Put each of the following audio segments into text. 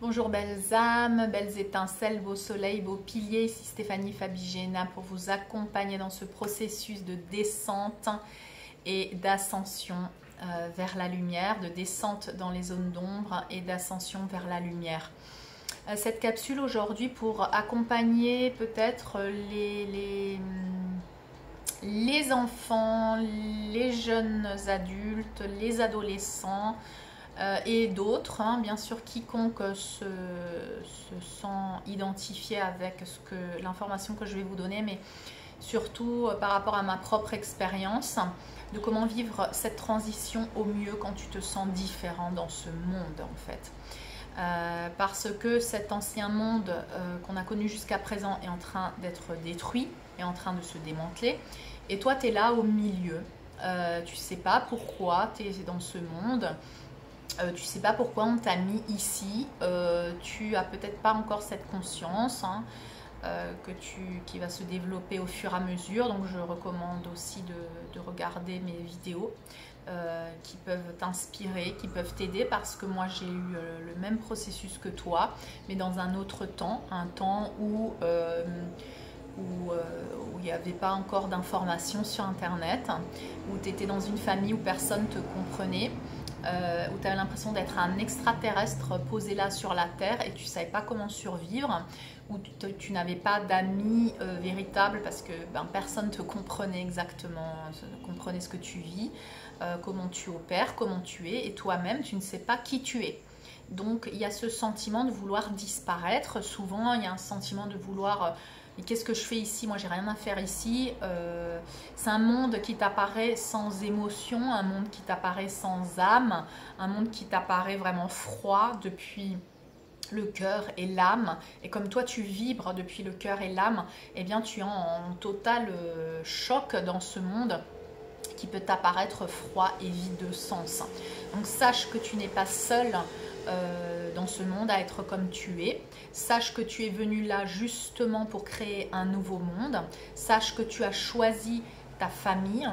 Bonjour belles âmes, belles étincelles, beaux soleils, beaux piliers, ici Stéphanie Fabigena pour vous accompagner dans ce processus de descente et d'ascension vers la lumière, de descente dans les zones d'ombre et d'ascension vers la lumière. Cette capsule aujourd'hui pour accompagner peut-être les enfants, les jeunes adultes, les adolescents, et d'autres, hein, bien sûr, quiconque se sent identifié avec l'information que je vais vous donner, mais surtout par rapport à ma propre expérience, de comment vivre cette transition au mieux quand tu te sens différent dans ce monde, en fait. Parce que cet ancien monde qu'on a connu jusqu'à présent est en train d'être détruit, est en train de se démanteler, et toi, tu es là au milieu. Tu ne sais pas pourquoi tu es dans ce monde. Tu sais pas pourquoi on t'a mis ici, tu as peut-être pas encore cette conscience hein, qui va se développer au fur et à mesure. Donc je recommande aussi de regarder mes vidéos qui peuvent t'inspirer, qui peuvent t'aider, parce que moi j'ai eu le même processus que toi, mais dans un autre temps, un temps où il n'y avait pas encore d'informations sur internet, où tu étais dans une famille où personne ne te comprenait, où tu avais l'impression d'être un extraterrestre posé là sur la terre et tu ne savais pas comment survivre, où tu n'avais pas d'amis véritables parce que personne ne te comprenait exactement, ne comprenait ce que tu vis, comment tu opères, comment tu es, et toi-même tu ne sais pas qui tu es. Donc il y a ce sentiment de vouloir disparaître. Souvent il y a un sentiment de vouloir mais qu'est-ce que je fais ici? Moi, j'ai rien à faire ici. C'est un monde qui t'apparaît sans émotion, un monde qui t'apparaît sans âme, un monde qui t'apparaît vraiment froid depuis le cœur et l'âme. Et comme toi, tu vibres depuis le cœur et l'âme, eh bien, tu es en total choc dans ce monde qui peut t'apparaître froid et vide de sens. Donc, sache que tu n'es pas seul dans ce monde à être comme tu es. Sache que tu es venu là justement pour créer un nouveau monde. Sache que tu as choisi ta famille.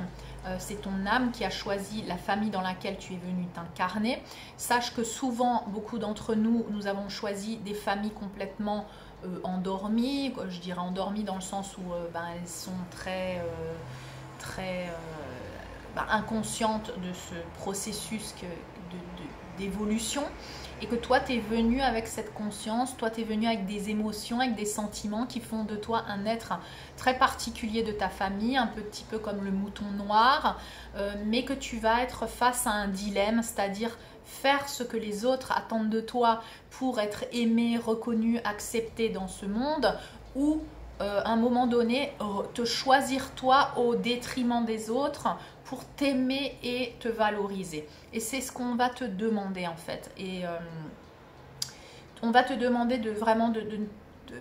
C'est ton âme qui a choisi la famille dans laquelle tu es venu t'incarner. Sache que souvent, beaucoup d'entre nous, nous avons choisi des familles complètement endormies. Je dirais endormies dans le sens où elles sont très inconscientes de ce processus d'évolution, et que toi tu es venu avec cette conscience, toi tu es venu avec des émotions, avec des sentiments qui font de toi un être très particulier de ta famille, un petit peu comme le mouton noir, mais que tu vas être face à un dilemme, c'est-à-dire faire ce que les autres attendent de toi pour être aimé, reconnu, accepté dans ce monde, ou à un moment donné te choisir toi au détriment des autres pour t'aimer et te valoriser. Et c'est ce qu'on va te demander en fait. Et on va te demander de vraiment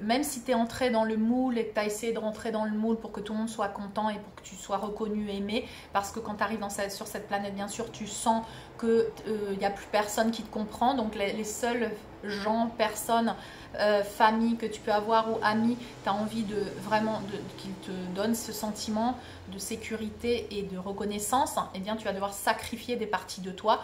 même si tu es entré dans le moule et que tu as essayé de rentrer dans le moule pour que tout le monde soit content et pour que tu sois reconnu, aimé, parce que quand tu arrives sur cette planète, bien sûr, tu sens qu'il n'y a plus personne qui te comprend. Donc les seuls gens, personnes, familles que tu peux avoir ou amis, tu as envie de vraiment qu'ils te donnent ce sentiment de sécurité et de reconnaissance, eh bien tu vas devoir sacrifier des parties de toi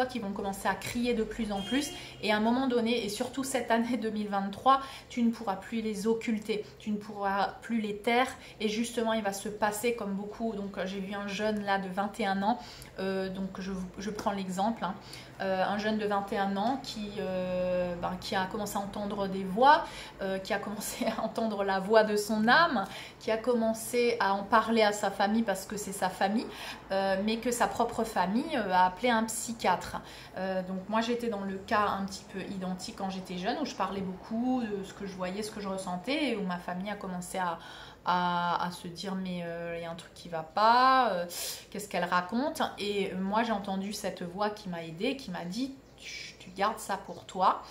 qui vont commencer à crier de plus en plus, et à un moment donné, et surtout cette année 2023, tu ne pourras plus les occulter, tu ne pourras plus les taire, et justement il va se passer comme beaucoup. Donc j'ai vu un jeune là de 21 ans, donc je prends l'exemple, hein, un jeune de 21 ans qui a commencé à entendre des voix, qui a commencé à entendre la voix de son âme, qui a commencé à en parler à sa famille parce que c'est sa famille, mais que sa propre famille a appelé un psychiatre. Donc moi j'étais dans le cas un petit peu identique quand j'étais jeune, où je parlais beaucoup de ce que je voyais, ce que je ressentais, et où ma famille a commencé à se dire mais il y a un truc qui va pas, qu'est-ce qu'elle raconte? Et moi j'ai entendu cette voix qui m'a aidée, qui m'a dit tu gardes ça pour toi,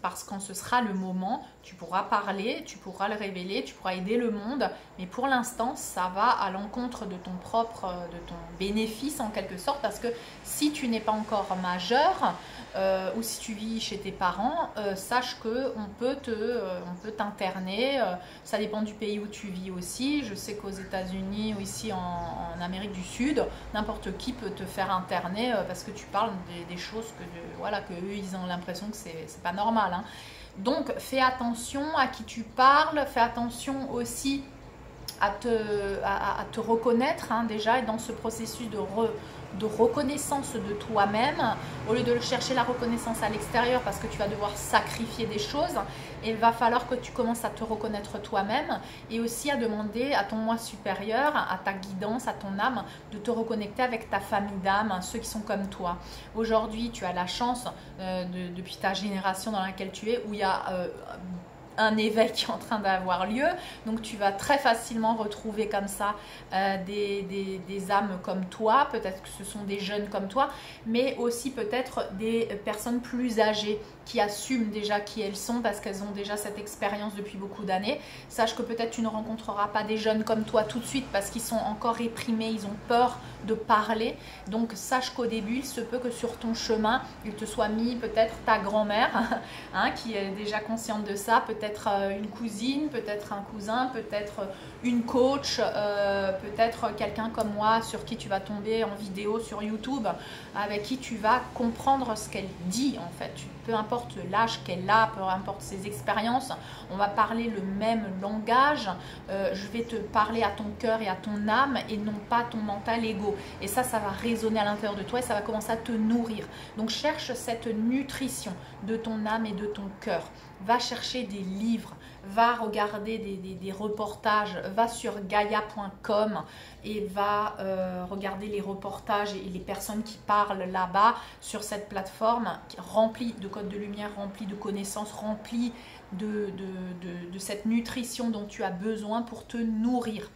parce que quand ce sera le moment, tu pourras parler, tu pourras le révéler, tu pourras aider le monde, mais pour l'instant ça va à l'encontre de ton bénéfice en quelque sorte, parce que si tu n'es pas encore majeur, ou si tu vis chez tes parents, sache qu'on peut t'interner. Ça dépend du pays où tu vis aussi. Je sais qu'aux États-Unis ou ici en Amérique du Sud, n'importe qui peut te faire interner parce que tu parles des choses voilà, que eux ils ont l'impression que c'est pas normal, hein. Donc fais attention à qui tu parles, fais attention aussi à te reconnaître, hein, déjà, et dans ce processus de reconnaissance de toi-même, au lieu de chercher la reconnaissance à l'extérieur parce que tu vas devoir sacrifier des choses, il va falloir que tu commences à te reconnaître toi-même et aussi à demander à ton moi supérieur, à ta guidance, à ton âme, de te reconnecter avec ta famille d'âme, ceux qui sont comme toi. Aujourd'hui, tu as la chance, depuis ta génération dans laquelle tu es, où il y a un éveil qui est en train d'avoir lieu, donc tu vas très facilement retrouver comme ça des âmes comme toi, peut-être que ce sont des jeunes comme toi, mais aussi peut-être des personnes plus âgées qui assument déjà qui elles sont parce qu'elles ont déjà cette expérience depuis beaucoup d'années. Sache que peut-être tu ne rencontreras pas des jeunes comme toi tout de suite parce qu'ils sont encore réprimés, ils ont peur de parler. Donc sache qu'au début, il se peut que sur ton chemin, il te soit mis peut-être ta grand-mère, hein, qui est déjà consciente de ça, peut-être une cousine, peut-être un cousin, peut-être une coach, peut-être quelqu'un comme moi sur qui tu vas tomber en vidéo sur YouTube, avec qui tu vas comprendre ce qu'elle dit en fait. Peu importe l'âge qu'elle a, peu importe ses expériences, on va parler le même langage. Je vais te parler à ton cœur et à ton âme et non pas à ton mental ego. Et ça va résonner à l'intérieur de toi et ça va commencer à te nourrir. Donc cherche cette nutrition de ton âme et de ton cœur. Va chercher des livres, va regarder des reportages, va sur gaia.com et va regarder les reportages et les personnes qui parlent là-bas sur cette plateforme remplie de codes de lumière, remplie de connaissances, remplie de cette nutrition dont tu as besoin pour te nourrir.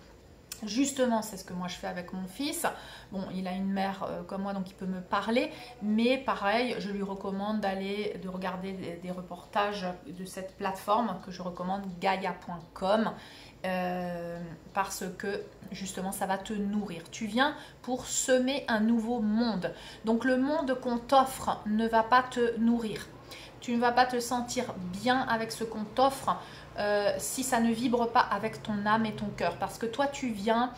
Justement, c'est ce que moi je fais avec mon fils. Bon, il a une mère comme moi, donc il peut me parler. Mais pareil, je lui recommande de regarder des reportages de cette plateforme que je recommande, gaia.com. Parce que justement, ça va te nourrir. Tu viens pour semer un nouveau monde. Donc le monde qu'on t'offre ne va pas te nourrir. Tu ne vas pas te sentir bien avec ce qu'on t'offre si ça ne vibre pas avec ton âme et ton cœur. Parce que toi, tu viens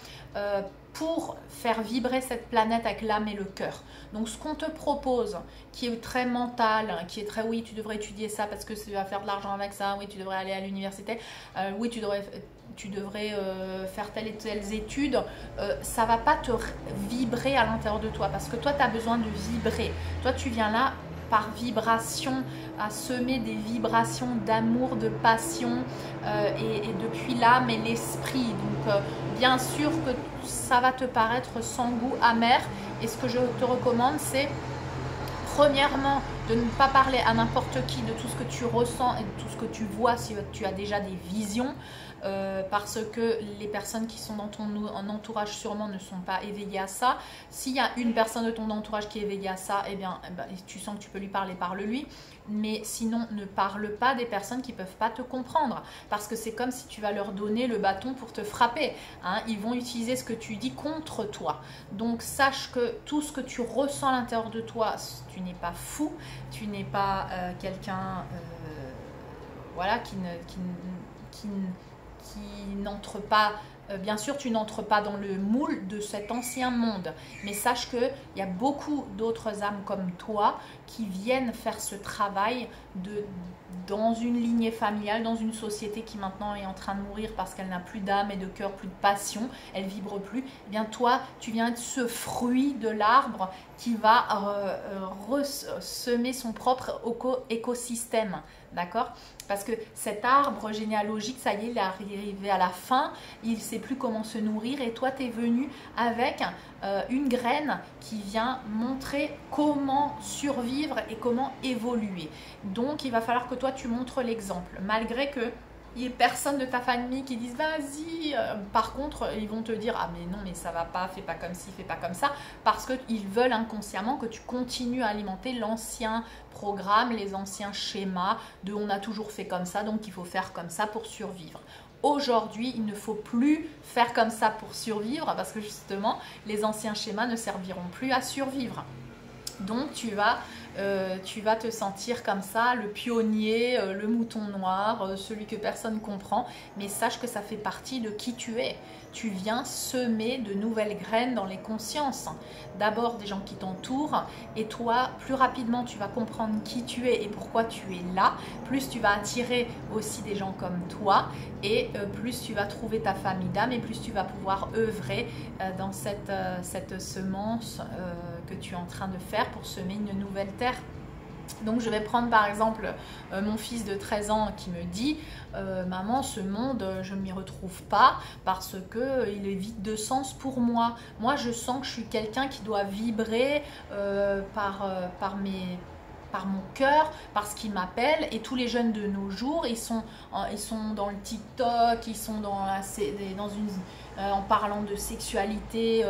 pour faire vibrer cette planète avec l'âme et le cœur. Donc, ce qu'on te propose, qui est très mental, qui est très, oui, tu devrais étudier ça parce que tu vas faire de l'argent avec ça, oui, tu devrais aller à l'université, oui, tu devrais faire telle et telle étude, ça va pas te vibrer à l'intérieur de toi. Parce que toi, tu as besoin de vibrer. Toi, tu viens là par vibration, à semer des vibrations d'amour, de passion et depuis l'âme et l'esprit. Donc bien sûr que ça va te paraître sans goût, amer, et ce que je te recommande, c'est premièrement de ne pas parler à n'importe qui de tout ce que tu ressens et de tout ce que tu vois si tu as déjà des visions. Parce que les personnes qui sont dans ton entourage sûrement ne sont pas éveillées à ça. S'il y a une personne de ton entourage qui est éveillée à ça, eh bien, tu sens que tu peux lui parler, parle-lui. Mais sinon, ne parle pas des personnes qui ne peuvent pas te comprendre. Parce que c'est comme si tu vas leur donner le bâton pour te frapper, hein. Ils vont utiliser ce que tu dis contre toi. Donc, sache que tout ce que tu ressens à l'intérieur de toi, tu n'es pas fou, tu n'es pas quelqu'un voilà, qui n'entre pas, bien sûr tu n'entres pas dans le moule de cet ancien monde, mais sache qu'il y a beaucoup d'autres âmes comme toi qui viennent faire ce travail dans une lignée familiale, dans une société qui maintenant est en train de mourir parce qu'elle n'a plus d'âme et de cœur, plus de passion, elle vibre plus. Eh bien toi, tu viens être ce fruit de l'arbre qui va semer son propre écosystème, d'accord? Parce que cet arbre généalogique, ça y est, il est arrivé à la fin, il ne sait plus comment se nourrir et toi, tu es venu avec une graine qui vient montrer comment survivre et comment évoluer. Donc, il va falloir que toi, tu montres l'exemple, malgré que il n'y ait personne de ta famille qui dise vas-y. Par contre, ils vont te dire ah mais non, mais ça va pas, fais pas comme ci, fais pas comme ça, parce qu'ils veulent inconsciemment que tu continues à alimenter l'ancien programme, les anciens schémas de on a toujours fait comme ça, donc il faut faire comme ça pour survivre. Aujourd'hui, il ne faut plus faire comme ça pour survivre parce que justement, les anciens schémas ne serviront plus à survivre. Donc, tu vas tu vas te sentir comme ça, le pionnier, le mouton noir, celui que personne comprend. Mais sache que ça fait partie de qui tu es. Tu viens semer de nouvelles graines dans les consciences. D'abord des gens qui t'entourent et toi, plus rapidement tu vas comprendre qui tu es et pourquoi tu es là. Plus tu vas attirer aussi des gens comme toi et plus tu vas trouver ta famille d'âme et plus tu vas pouvoir œuvrer dans cette semence que tu es en train de faire pour semer une nouvelle terre. Donc je vais prendre par exemple mon fils de 13 ans qui me dit maman, ce monde je ne m'y retrouve pas parce qu'il est vide de sens pour moi. Moi je sens que je suis quelqu'un qui doit vibrer par mon cœur, parce qu'il m'appelle. Et tous les jeunes de nos jours, ils sont dans le TikTok, ils sont en parlant de sexualité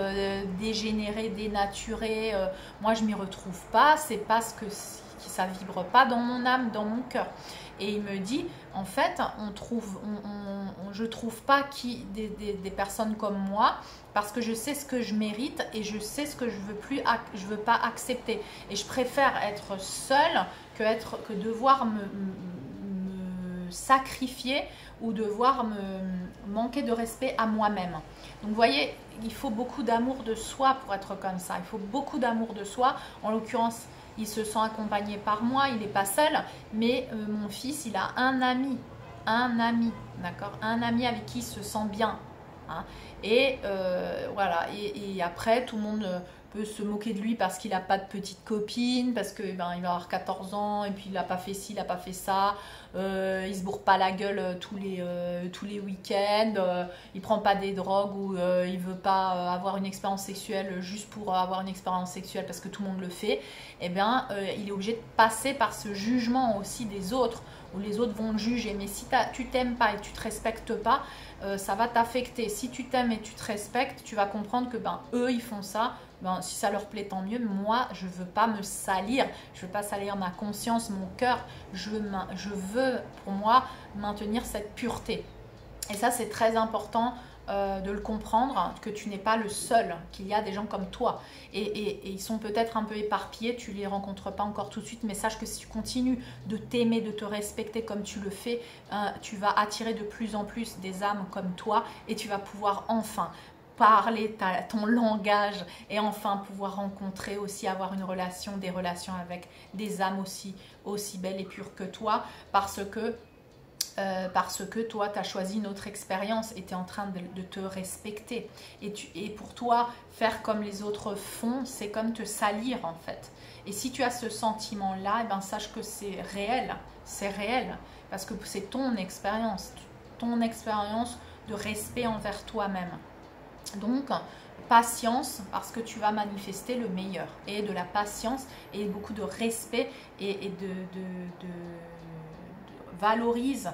dégénérée, dénaturée. Moi je m'y retrouve pas, c'est parce que ça vibre pas dans mon âme, dans mon cœur. Et il me dit, en fait, je trouve pas des personnes comme moi parce que je sais ce que je mérite et je sais ce que je veux pas accepter. Et je préfère être seule que devoir me sacrifier ou devoir me manquer de respect à moi-même. Donc vous voyez, il faut beaucoup d'amour de soi pour être comme ça. Il faut beaucoup d'amour de soi. En l'occurrence, il se sent accompagné par moi, il n'est pas seul, mais mon fils, il a un ami, d'accord, un ami avec qui il se sent bien. Hein. Et voilà, et après, tout le monde peut se moquer de lui parce qu'il n'a pas de petite copine, parce qu'il va avoir 14 ans, et puis il n'a pas fait ci, il n'a pas fait ça, il se bourre pas la gueule tous les week-ends, il prend pas des drogues ou il veut pas avoir une expérience sexuelle juste pour avoir une expérience sexuelle parce que tout le monde le fait. Eh bien, il est obligé de passer par ce jugement aussi des autres, où les autres vont le juger. Mais si tu t'aimes pas et tu te respectes pas, ça va t'affecter. Si tu t'aimes et tu te respectes, tu vas comprendre que eux ils font ça. Si ça leur plaît, tant mieux. Moi, je veux pas me salir. Je veux pas salir ma conscience, mon cœur. Je veux, pour moi, maintenir cette pureté. Et ça, c'est très important de le comprendre, que tu n'es pas le seul, qu'il y a des gens comme toi. Et ils sont peut-être un peu éparpillés, tu ne les rencontres pas encore tout de suite, mais sache que si tu continues de t'aimer, de te respecter comme tu le fais, tu vas attirer de plus en plus des âmes comme toi et tu vas pouvoir enfin parler ton langage et enfin pouvoir rencontrer aussi, avoir des relations avec des âmes aussi belles et pures que toi, parce que toi, tu as choisi une autre expérience et tu es en train de te respecter. Et pour toi, faire comme les autres font, c'est comme te salir en fait. Et si tu as ce sentiment-là, sache que c'est réel, parce que c'est ton expérience de respect envers toi-même. Donc, patience, parce que tu vas manifester le meilleur. Et de la patience et beaucoup de respect et valorise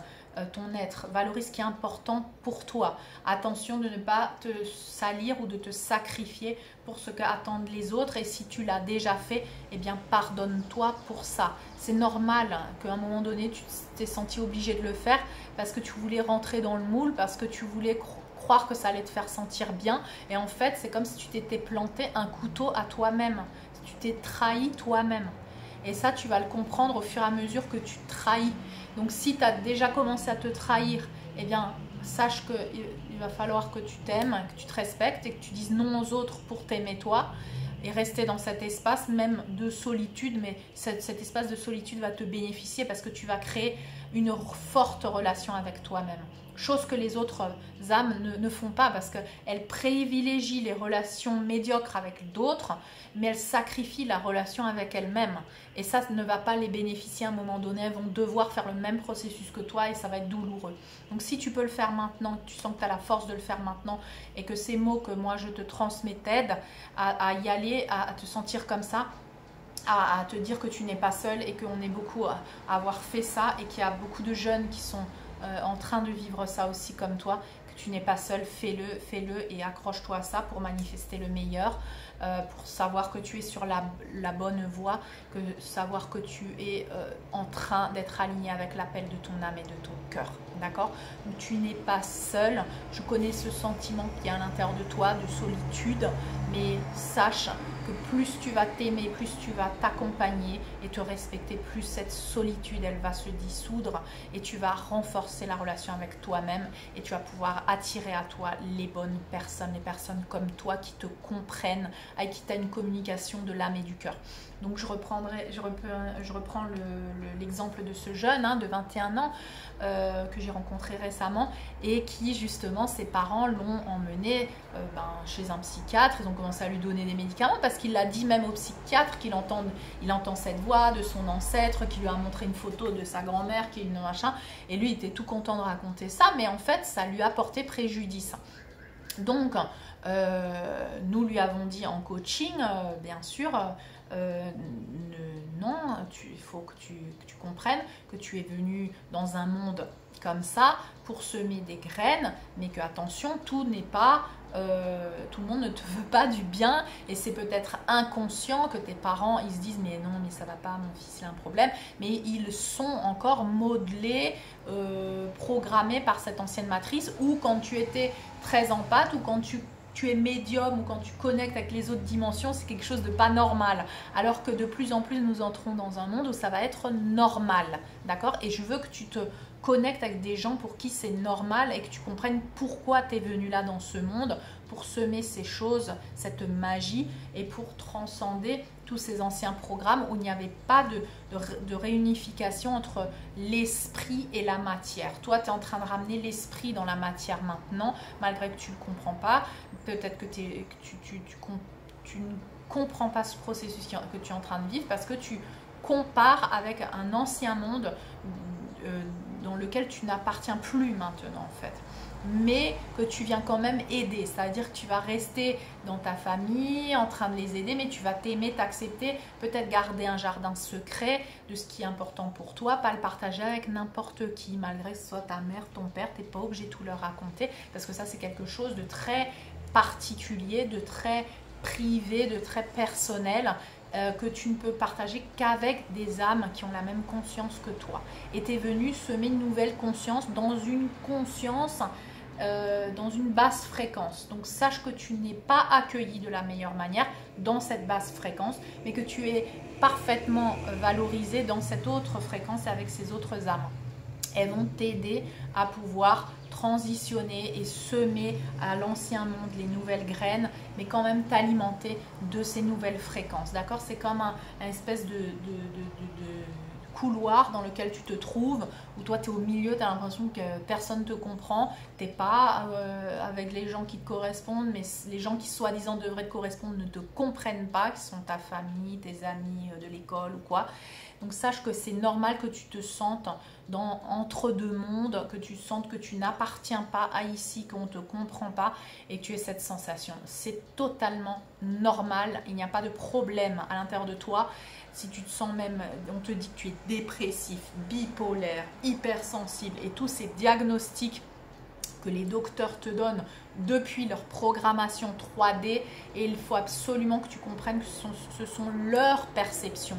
ton être, valorise ce qui est important pour toi. Attention de ne pas te salir ou de te sacrifier pour ce qu'attendent les autres. Et si tu l'as déjà fait, eh bien pardonne-toi pour ça. C'est normal qu'à un moment donné, tu t'es senti obligé de le faire parce que tu voulais rentrer dans le moule, parce que tu voulais croire que ça allait te faire sentir bien. Et en fait, c'est comme si tu t'étais planté un couteau à toi-même. Tu t'es trahi toi-même. Et ça, tu vas le comprendre au fur et à mesure que tu te trahis. Donc, si tu as déjà commencé à te trahir, eh bien, sache qu'il va falloir que tu t'aimes, que tu te respectes et que tu dises non aux autres pour t'aimer toi et rester dans cet espace même de solitude. Mais cet espace de solitude va te bénéficier parce que tu vas créer une forte relation avec toi-même. Chose que les autres âmes ne font pas parce qu'elles privilégient les relations médiocres avec d'autres, mais elles sacrifient la relation avec elles-mêmes. Et ça ne va pas les bénéficier à un moment donné. Elles vont devoir faire le même processus que toi et ça va être douloureux. Donc si tu peux le faire maintenant, tu sens que tu as la force de le faire maintenant et que ces mots que moi je te transmets t'aident à y aller, à te sentir comme ça, à te dire que tu n'es pas seul et qu'on est beaucoup à avoir fait ça et qu'il y a beaucoup de jeunes qui sont en train de vivre ça aussi comme toi, que tu n'es pas seul, fais-le et accroche-toi à ça pour manifester le meilleur, pour savoir que tu es sur la bonne voie, savoir que tu es en train d'être aligné avec l'appel de ton âme et de ton cœur, d'accord? Donc tu n'es pas seul, je connais ce sentiment qui est à l'intérieur de toi, de solitude, mais sache que plus tu vas t'aimer, plus tu vas t'accompagner et te respecter, plus cette solitude, elle va se dissoudre et tu vas renforcer la relation avec toi-même et tu vas pouvoir attirer à toi les bonnes personnes, les personnes comme toi qui te comprennent, avec qui tu as une communication de l'âme et du cœur. Donc je reprends l'exemple de ce jeune de 21 ans que j'ai rencontré récemment et qui justement ses parents l'ont emmené chez un psychiatre. Ils ont commencé à lui donner des médicaments parce qu'il l'a dit même au psychiatre qu'il entend cette voix de son ancêtre, qui lui a montré une photo de sa grand-mère qui est une machin, et lui il était tout content de raconter ça, mais en fait ça lui a porté préjudice. Donc nous lui avons dit en coaching, bien sûr, non, il faut que tu comprennes que tu es venu dans un monde comme ça pour semer des graines, mais que attention, tout n'est pas, tout le monde ne te veut pas du bien, et c'est peut-être inconscient que tes parents ils se disent mais non, mais ça va pas, mon fils il a un problème, mais ils sont encore modelés, programmés par cette ancienne matrice, ou quand tu étais très empathe, ou quand tu es médium, ou quand tu connectes avec les autres dimensions, c'est quelque chose de pas normal. Alors que de plus en plus, nous entrons dans un monde où ça va être normal. D'accord? Et je veux que tu te connectes avec des gens pour qui c'est normal et que tu comprennes pourquoi tu es venu là dans ce monde, pour semer ces choses, cette magie, et pour transcender tous ces anciens programmes où il n'y avait pas de réunification entre l'esprit et la matière. Toi, tu es en train de ramener l'esprit dans la matière maintenant, malgré que tu ne le comprends pas. Peut-être que tu ne comprends pas ce processus que tu es en train de vivre parce que tu compares avec un ancien monde dans lequel tu n'appartiens plus maintenant en fait, mais que tu viens quand même aider, c'est-à-dire que tu vas rester dans ta famille en train de les aider, mais tu vas t'aimer, t'accepter, peut-être garder un jardin secret de ce qui est important pour toi, pas le partager avec n'importe qui, malgré que ce soit ta mère, ton père, tu n'es pas obligé de tout leur raconter, parce que ça c'est quelque chose de très particulier, de très privé, de très personnel, que tu ne peux partager qu'avec des âmes qui ont la même conscience que toi. Et tu es venu semer une nouvelle conscience dans une conscience, dans une basse fréquence. Donc sache que tu n'es pas accueilli de la meilleure manière dans cette basse fréquence, mais que tu es parfaitement valorisé dans cette autre fréquence avec ces autres âmes. Elles vont t'aider à pouvoir transitionner et semer à l'ancien monde les nouvelles graines, mais quand même t'alimenter de ces nouvelles fréquences. D'accord? C'est comme un espèce de couloir dans lequel tu te trouves, où toi tu es au milieu, tu as l'impression que personne ne te comprend, tu n'es pas avec les gens qui te correspondent, mais les gens qui soi-disant devraient te correspondre ne te comprennent pas, qui sont ta famille, tes amis de l'école ou quoi. Donc sache que c'est normal que tu te sentes entre deux mondes, que tu sentes que tu n'appartiens pas à ici, qu'on ne te comprend pas et que tu aies cette sensation. C'est totalement normal, il n'y a pas de problème à l'intérieur de toi. Si tu te sens même, on te dit que tu es dépressif, bipolaire, hypersensible et tous ces diagnostics que les docteurs te donnent depuis leur programmation 3D, et il faut absolument que tu comprennes que ce sont leurs perceptions.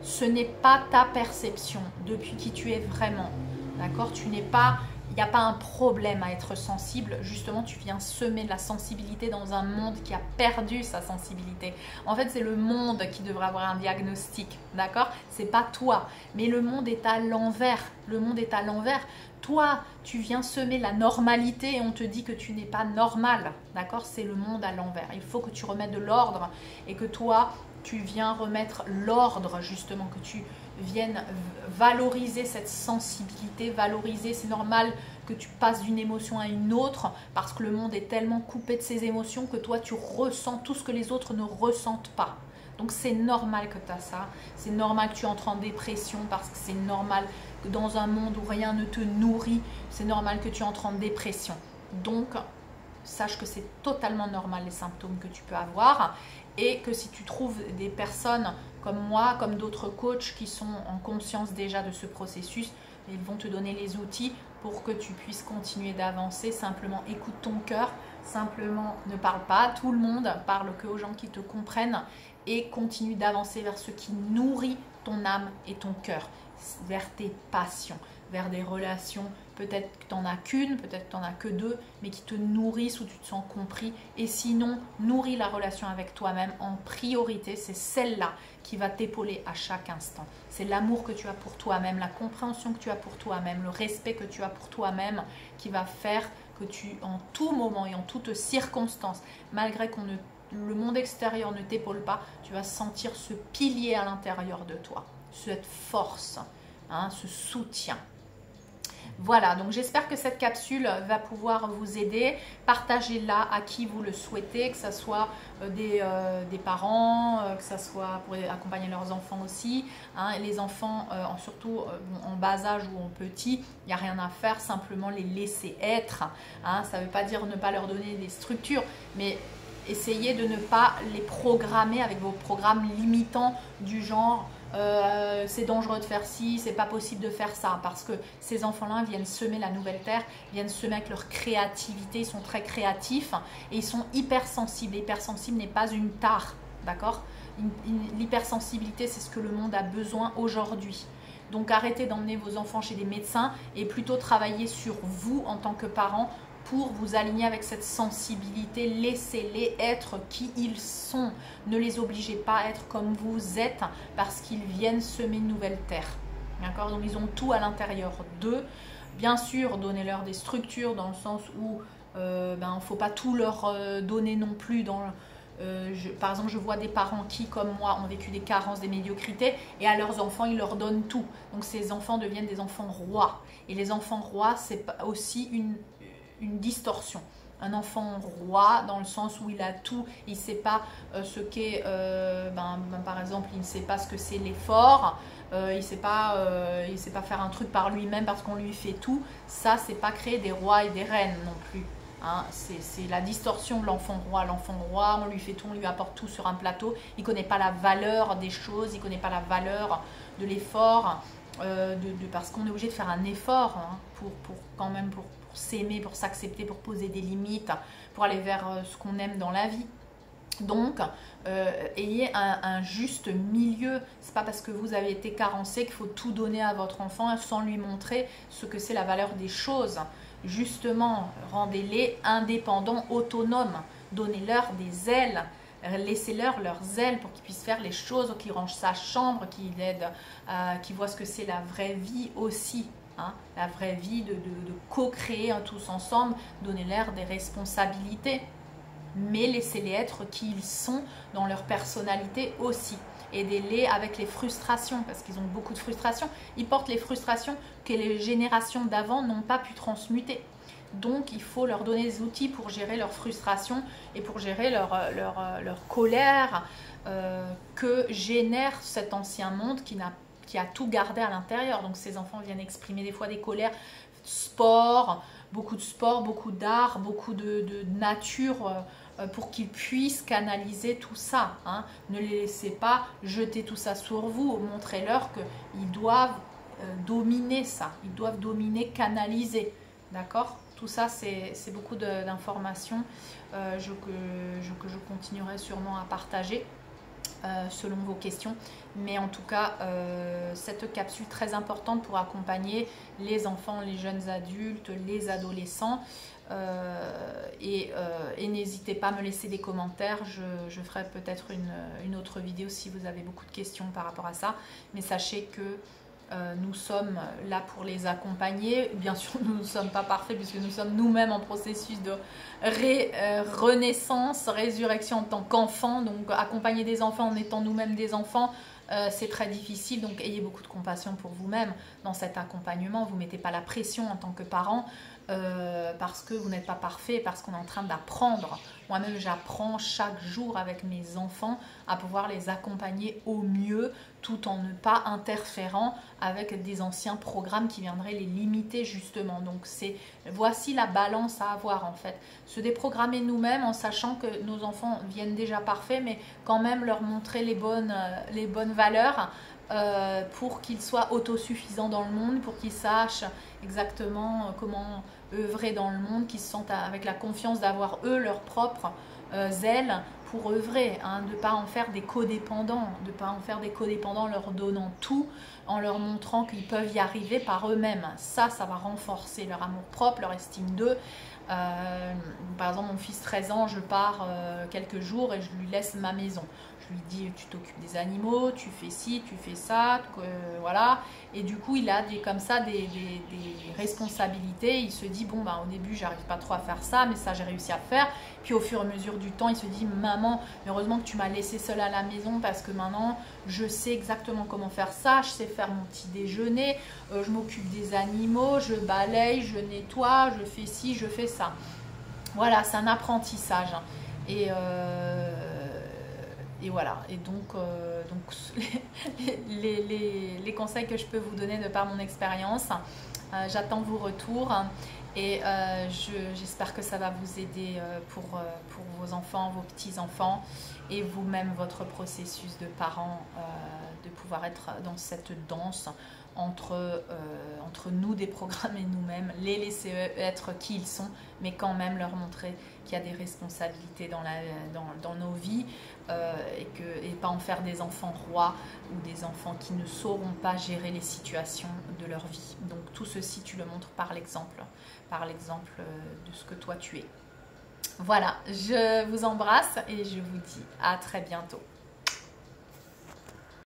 Ce n'est pas ta perception depuis qui tu es vraiment. D'accord? Tu n'es pas... Il n'y a pas un problème à être sensible, justement tu viens semer de la sensibilité dans un monde qui a perdu sa sensibilité. En fait c'est le monde qui devrait avoir un diagnostic, d'accord? C'est pas toi, mais le monde est à l'envers, le monde est à l'envers. Toi tu viens semer la normalité et on te dit que tu n'es pas normal, d'accord? C'est le monde à l'envers, il faut que tu remettes de l'ordre et que toi tu viens remettre l'ordre justement, que tu viennes valoriser cette sensibilité, valoriser, c'est normal que tu passes d'une émotion à une autre parce que le monde est tellement coupé de ses émotions que toi tu ressens tout ce que les autres ne ressentent pas. Donc c'est normal que tu as ça, c'est normal que tu entres en dépression parce que c'est normal que dans un monde où rien ne te nourrit, c'est normal que tu entres en dépression. Donc sache que c'est totalement normal les symptômes que tu peux avoir, et que si tu trouves des personnes comme moi, comme d'autres coachs qui sont en conscience déjà de ce processus, ils vont te donner les outils pour que tu puisses continuer d'avancer. Simplement écoute ton cœur, simplement ne parle pas à tout le monde, parle que aux gens qui te comprennent et continue d'avancer vers ce qui nourrit ton âme et ton cœur, vers tes passions. vers des relations, peut-être que tu n'en as qu'une, peut-être que tu n'en as que deux, mais qui te nourrissent, où tu te sens compris. Et sinon, nourris la relation avec toi-même en priorité. C'est celle-là qui va t'épauler à chaque instant. C'est l'amour que tu as pour toi-même, la compréhension que tu as pour toi-même, le respect que tu as pour toi-même qui va faire que tu, en tout moment et en toutes circonstances, malgré le monde extérieur ne t'épaule pas, tu vas sentir ce pilier à l'intérieur de toi, cette force, hein, ce soutien. Voilà, donc j'espère que cette capsule va pouvoir vous aider. Partagez-la à qui vous le souhaitez, que ce soit des parents, que ce soit pour accompagner leurs enfants aussi. Hein, et les enfants, surtout en bas âge ou en petit, il n'y a rien à faire, simplement les laisser être. Hein, ça ne veut pas dire ne pas leur donner des structures, mais essayez de ne pas les programmer avec vos programmes limitants du genre c'est dangereux de faire ci, c'est pas possible de faire ça, parce que ces enfants-là viennent semer la nouvelle terre, viennent semer avec leur créativité, ils sont très créatifs et ils sont hypersensibles. L'hypersensible n'est pas une tare, d'accord? L'hypersensibilité, c'est ce que le monde a besoin aujourd'hui. Donc arrêtez d'emmener vos enfants chez des médecins et plutôt travailler sur vous en tant que parents pour vous aligner avec cette sensibilité. Laissez-les être qui ils sont. Ne les obligez pas à être comme vous êtes parce qu'ils viennent semer une nouvelle terre. D'accord? Donc ils ont tout à l'intérieur d'eux. Bien sûr, donnez-leur des structures dans le sens où il ne faut pas tout leur donner non plus. Par exemple, je vois des parents qui, comme moi, ont vécu des carences, des médiocrités, et à leurs enfants, ils leur donnent tout. Donc ces enfants deviennent des enfants rois. Et les enfants rois, c'est aussi une distorsion. Un enfant roi dans le sens où il a tout, il ne sait pas ce qu'est, par exemple, il ne sait pas ce que c'est l'effort, il ne sait pas faire un truc par lui-même parce qu'on lui fait tout. Ça, c'est pas créer des rois et des reines non plus. Hein, c'est la distorsion de l'enfant roi. L'enfant roi, on lui fait tout, on lui apporte tout sur un plateau. Il ne connaît pas la valeur des choses, il ne connaît pas la valeur de l'effort, parce qu'on est obligé de faire un effort hein, pour s'aimer, pour s'accepter, pour poser des limites, pour aller vers ce qu'on aime dans la vie. Donc, ayez un juste milieu. C'est pas parce que vous avez été carencé qu'il faut tout donner à votre enfant sans lui montrer ce que c'est la valeur des choses. Justement, rendez-les indépendants, autonomes. Donnez-leur des ailes. Laissez-leur leurs ailes pour qu'ils puissent faire les choses, qu'ils rangent sa chambre, qu'ils voient ce que c'est la vraie vie aussi. Hein, la vraie vie de co-créer hein, tous ensemble. Donnez-leur des responsabilités. Mais laissez-les être qui ils sont dans leur personnalité aussi. Aidez-les avec les frustrations, parce qu'ils ont beaucoup de frustrations. Ils portent les frustrations que les générations d'avant n'ont pas pu transmuter. Donc, il faut leur donner des outils pour gérer leurs frustrations et pour gérer leur colère que génère cet ancien monde qui a tout gardé à l'intérieur. Donc, ces enfants viennent exprimer des fois des colères, beaucoup de sport, beaucoup d'art, beaucoup de nature pour qu'ils puissent canaliser tout ça. Hein. Ne les laissez pas jeter tout ça sur vous. Montrez-leur qu'ils doivent dominer ça. Ils doivent dominer, canaliser. D'accord ? Tout ça, c'est beaucoup d'informations que je continuerai sûrement à partager selon vos questions. Mais en tout cas, cette capsule très importante pour accompagner les enfants, les jeunes adultes, les adolescents. Et n'hésitez pas à me laisser des commentaires, je ferai peut-être une autre vidéo si vous avez beaucoup de questions par rapport à ça, mais sachez que nous sommes là pour les accompagner. Bien sûr, nous ne sommes pas parfaits puisque nous sommes nous-mêmes en processus de renaissance, résurrection en tant qu'enfants. Donc accompagner des enfants en étant nous-mêmes des enfants, c'est très difficile. Donc ayez beaucoup de compassion pour vous-même dans cet accompagnement. Vous ne mettez pas la pression en tant que parent parce que vous n'êtes pas parfait, parce qu'on est en train d'apprendre. Moi-même, j'apprends chaque jour avec mes enfants à pouvoir les accompagner au mieux tout en ne pas interférant avec des anciens programmes qui viendraient les limiter justement. Donc voici la balance à avoir en fait. Se déprogrammer nous-mêmes en sachant que nos enfants viennent déjà parfaits, mais quand même leur montrer les bonnes valeurs pour qu'ils soient autosuffisants dans le monde, pour qu'ils sachent exactement comment œuvrer dans le monde, qu'ils se sentent avec la confiance d'avoir eux leurs propres ailes pour œuvrer, hein, de ne pas en faire des codépendants, en leur donnant tout, en leur montrant qu'ils peuvent y arriver par eux-mêmes. Ça va renforcer leur amour-propre, leur estime d'eux. Par exemple, mon fils 13 ans, je pars quelques jours et je lui laisse ma maison. Je lui dis, tu t'occupes des animaux, tu fais ci, tu fais ça, voilà. Et du coup, il a comme ça des responsabilités. Il se dit, bon, ben, au début, j'arrive pas trop à faire ça, mais ça, j'ai réussi à faire. Puis au fur et à mesure du temps, il se dit, maman, heureusement que tu m'as laissé seule à la maison parce que maintenant, je sais exactement comment faire ça. Je sais faire mon petit déjeuner, je m'occupe des animaux, je balaye, je nettoie, je fais ci, je fais ça. Voilà, c'est un apprentissage. Et voilà, et donc les conseils que je peux vous donner de par mon expérience, j'attends vos retours et j'espère que ça va vous aider pour vos enfants, vos petits-enfants et vous-même votre processus de parents, de pouvoir être dans cette danse entre nous déprogrammer nous-mêmes, les laisser être qui ils sont, mais quand même leur montrer qu'il y a des responsabilités dans nos vies et pas en faire des enfants rois ou des enfants qui ne sauront pas gérer les situations de leur vie. Donc tout ceci, tu le montres par l'exemple de ce que toi tu es. Voilà, je vous embrasse et je vous dis à très bientôt.